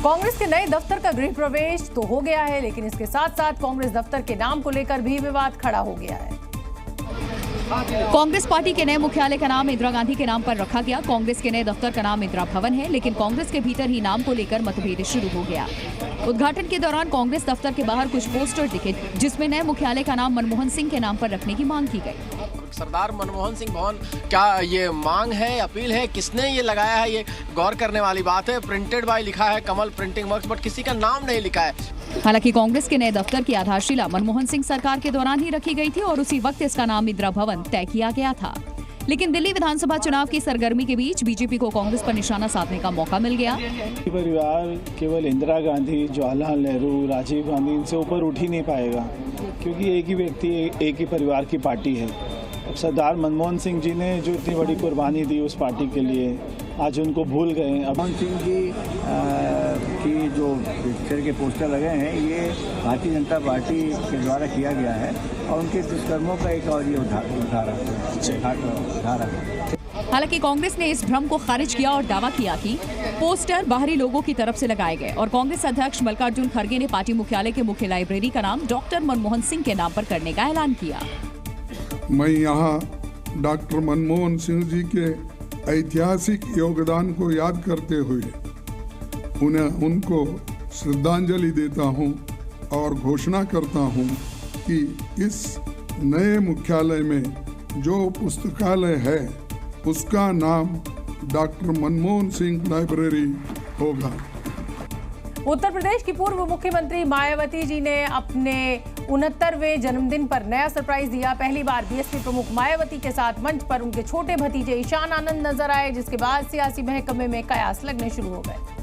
कांग्रेस के नए दफ्तर का गृह प्रवेश तो हो गया है, लेकिन इसके साथ साथ कांग्रेस दफ्तर के नाम को लेकर भी विवाद खड़ा हो गया है। कांग्रेस पार्टी के नए मुख्यालय का नाम इंदिरा गांधी के नाम पर रखा गया। कांग्रेस के नए दफ्तर का नाम इंदिरा भवन है, लेकिन कांग्रेस के भीतर ही नाम को लेकर मतभेद शुरू हो गया। उद्घाटन के दौरान कांग्रेस दफ्तर के बाहर कुछ पोस्टर दिखे, जिसमें नए मुख्यालय का नाम मनमोहन सिंह के नाम पर रखने की मांग की गई। सरदार मनमोहन सिंह भवन, क्या ये मांग है, अपील है? किसने ये लगाया है? ये गौर करने वाली बात है। प्रिंटेड बाय लिखा है कमल प्रिंटिंग वर्क्स, बट किसी का नाम नहीं लिखा है। हालांकि कांग्रेस के नए दफ्तर की आधारशिला मनमोहन सिंह सरकार के दौरान ही रखी गई थी और उसी वक्त इसका नाम इंदिरा भवन तय किया गया था। लेकिन दिल्ली विधानसभा चुनाव की सरगर्मी के बीच बीजेपी को कांग्रेस पर निशाना साधने का मौका मिल गया। परिवार केवल इंदिरा गांधी, जवाहरलाल नेहरू, राजीव गांधी इनसे ऊपर उठ ही नहीं पाएगा, क्योंकि एक ही व्यक्ति, एक ही परिवार की पार्टी है। अब सरदार मनमोहन सिंह जी ने जो इतनी बड़ी कुर्बानी दी उस पार्टी के लिए, आज उनको भूल गए। मनमोहन सिंह जी की जो पिक्चर के पोस्टर लगे हैं, ये भारतीय जनता पार्टी के द्वारा किया गया है और उनके दुष्कर्मों का एक और ये उदाहरण। हालांकि कांग्रेस ने इस भ्रम को खारिज किया और दावा किया कि पोस्टर बाहरी लोगों की तरफ से लगाए गए और कांग्रेस अध्यक्ष मल्लिकार्जुन खड़गे ने पार्टी मुख्यालय के मुख्य लाइब्रेरी का नाम डॉक्टर मनमोहन सिंह के नाम पर करने का ऐलान किया। मैं यहाँ डॉक्टर मनमोहन सिंह जी के ऐतिहासिक योगदान को याद करते हुए उनको श्रद्धांजलि देता हूँ और घोषणा करता हूँ कि इस नए मुख्यालय में जो पुस्तकालय है उसका नाम डॉक्टर मनमोहन सिंह लाइब्रेरी होगा। उत्तर प्रदेश की पूर्व मुख्यमंत्री मायावती जी ने अपने 69वें जन्मदिन पर नया सरप्राइज दिया। पहली बार बीएसपी प्रमुख मायावती के साथ मंच पर उनके छोटे भतीजे ईशान आनंद नजर आए, जिसके बाद सियासी महकमे में कयास लगने शुरू हो गए।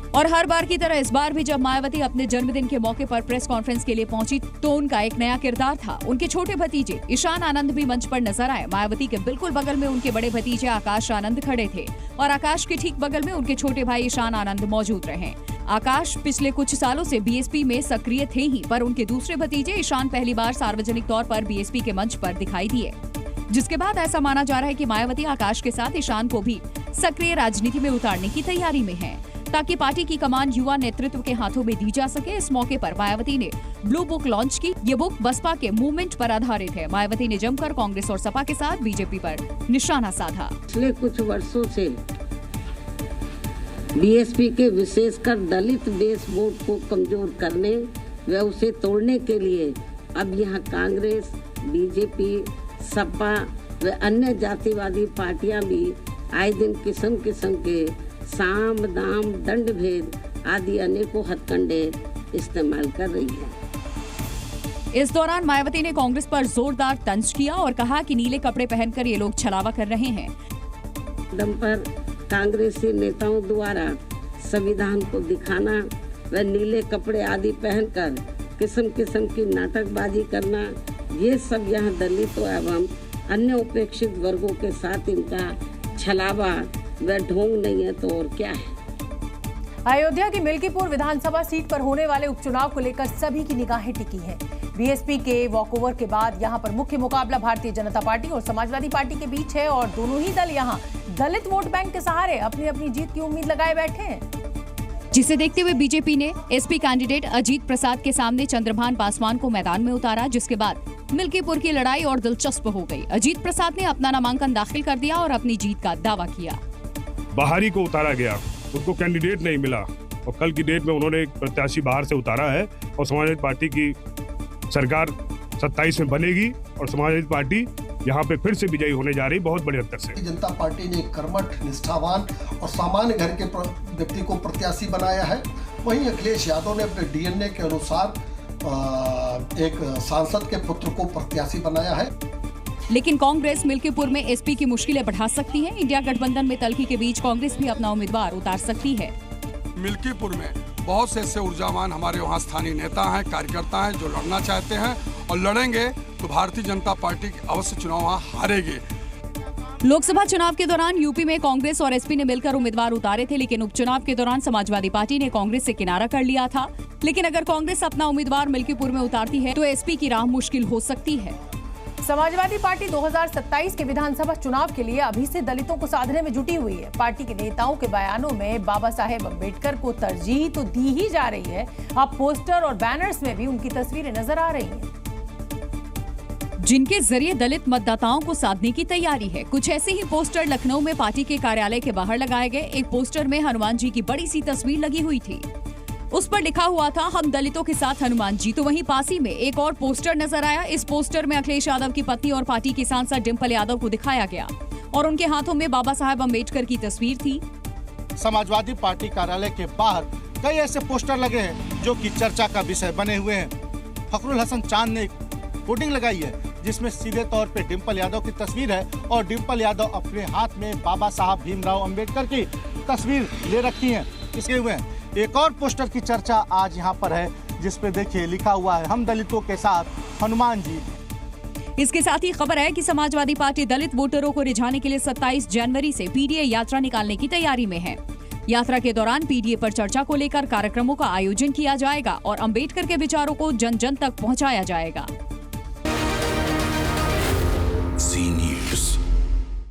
और हर बार की तरह इस बार भी जब मायावती अपने जन्मदिन के मौके पर प्रेस कॉन्फ्रेंस के लिए पहुंची तो उनका एक नया किरदार था। उनके छोटे भतीजे ईशान आनंद भी मंच पर नजर आए। मायावती के बिल्कुल बगल में उनके बड़े भतीजे आकाश आनंद खड़े थे और आकाश के ठीक बगल में उनके छोटे भाई ईशान आनंद मौजूद रहे। आकाश पिछले कुछ सालों से बीएसपी में सक्रिय थे ही, पर उनके दूसरे भतीजे ईशान पहली बार सार्वजनिक तौर पर बीएसपी के मंच पर दिखाई दिए, जिसके बाद ऐसा माना जा रहा है कि मायावती आकाश के साथ ईशान को भी सक्रिय राजनीति में उतारने की तैयारी में है, ताकि पार्टी की कमान युवा नेतृत्व के हाथों में दी जा सके। इस मौके पर मायावती ने ब्लू बुक लॉन्च की। ये बुक बसपा के मूवमेंट पर आधारित है। मायावती ने जमकर कांग्रेस और सपा के साथ बीजेपी पर निशाना साधा। पिछले कुछ वर्षों से बीएसपी के विशेषकर दलित बेस वोट को कमजोर करने व उसे तोड़ने के लिए अब यहाँ कांग्रेस, बीजेपी, सपा व अन्य जातिवादी पार्टियां भी आए दिन किस्म किस्म के साम, दाम, दंड भेद आदि अनेकों हथकंडे इस्तेमाल कर रही है। इस दौरान मायावती ने कांग्रेस पर जोरदार तंज किया और कहा कि नीले कपड़े पहनकर ये लोग छलावा कर रहे हैं। दम पर कांग्रेसी नेताओं द्वारा संविधान को दिखाना व नीले कपड़े आदि पहनकर किस्म किस्म की नाटकबाजी करना, ये सब यहाँ दलितों एवं अन्य उपेक्षित वर्गों के साथ इनका छलावा वह ढोंग नहीं है तो और क्या है। अयोध्या की मिल्कीपुर विधानसभा सीट पर होने वाले उपचुनाव को लेकर सभी की निगाहें टिकी हैं। बीएसपी के वॉकओवर के बाद यहां पर मुख्य मुकाबला भारतीय जनता पार्टी और समाजवादी पार्टी के बीच है और दोनों ही दल यहां दलित वोट बैंक के सहारे अपनी अपनी जीत की उम्मीद लगाए बैठे हैं, जिसे देखते हुए बीजेपी ने एसपी कैंडिडेट अजीत प्रसाद के सामने चंद्रभान पासवान को मैदान में उतारा, जिसके बाद मिल्कीपुर की लड़ाई और दिलचस्प हो गई। अजीत प्रसाद ने अपना नामांकन दाखिल कर दिया और अपनी जीत का दावा किया। बाहरी को उतारा गया, उनको कैंडिडेट नहीं मिला और कल की डेट में उन्होंने एक प्रत्याशी बाहर से उतारा है और समाजवादी पार्टी की सरकार 27 में बनेगी और समाजवादी पार्टी यहाँ पे फिर से विजयी होने जा रही बहुत बड़े अंतर से। जनता पार्टी ने कर्मठ, निष्ठावान और सामान्य घर के व्यक्ति को प्रत्याशी बनाया है। वहीं अखिलेश यादव ने अपने डीएनए के अनुसार एक सांसद के पुत्र को प्रत्याशी बनाया है। लेकिन कांग्रेस मिल्कीपुर में एसपी की मुश्किलें बढ़ा सकती है। इंडिया गठबंधन में तल्खी के बीच कांग्रेस भी अपना उम्मीदवार उतार सकती है। मिल्कीपुर में बहुत से ऐसे ऊर्जावान हमारे वहाँ स्थानीय नेता हैं, कार्यकर्ता हैं जो लड़ना चाहते हैं और लड़ेंगे तो भारतीय जनता पार्टी अवश्य चुनाव वहाँ हारेगी। लोकसभा चुनाव के दौरान यूपी में कांग्रेस और एसपी ने मिलकर उम्मीदवार उतारे थे, लेकिन उपचुनाव के दौरान समाजवादी पार्टी ने कांग्रेस से किनारा कर लिया था। लेकिन अगर कांग्रेस अपना उम्मीदवार मिल्कीपुर में उतारती है तो एसपी की राह मुश्किल हो सकती है। समाजवादी पार्टी 2027 के विधानसभा चुनाव के लिए अभी से दलितों को साधने में जुटी हुई है। पार्टी के नेताओं के बयानों में बाबा साहेब अम्बेडकर को तरजीह तो दी ही जा रही है, अब पोस्टर और बैनर्स में भी उनकी तस्वीरें नजर आ रही हैं, जिनके जरिए दलित मतदाताओं को साधने की तैयारी है। कुछ ऐसे ही पोस्टर लखनऊ में पार्टी के कार्यालय के बाहर लगाए गए। एक पोस्टर में हनुमान जी की बड़ी सी तस्वीर लगी हुई थी, उस पर लिखा हुआ था हम दलितों के साथ हनुमान जी। तो वहीं पास ही में एक और पोस्टर नजर आया। इस पोस्टर में अखिलेश यादव की पत्नी और पार्टी की सांसद डिंपल यादव को दिखाया गया और उनके हाथों में बाबा साहेब अम्बेडकर की तस्वीर थी। समाजवादी पार्टी कार्यालय के बाहर कई ऐसे पोस्टर लगे हैं जो कि चर्चा का विषय बने हुए हैं। फखरुल हसन चांद ने एक होर्डिंग लगाई है जिसमें सीधे तौर पे डिंपल यादव की तस्वीर है और डिंपल यादव अपने हाथ में बाबा साहब भीमराव अंबेडकर की तस्वीर ले रखी है। इसके हुए एक और पोस्टर की चर्चा आज यहाँ पर है जिसपे देखिए लिखा हुआ है हम दलितों के साथ हनुमान जी। इसके साथ ही खबर है कि समाजवादी पार्टी दलित वोटरों को रिझाने के लिए 27 जनवरी से पीडीए यात्रा निकालने की तैयारी में है। यात्रा के दौरान पीडीए पर चर्चा को लेकर कार्यक्रमों का आयोजन किया जाएगा और अंबेडकर के विचारों को जन जन तक पहुंचाया जाएगा।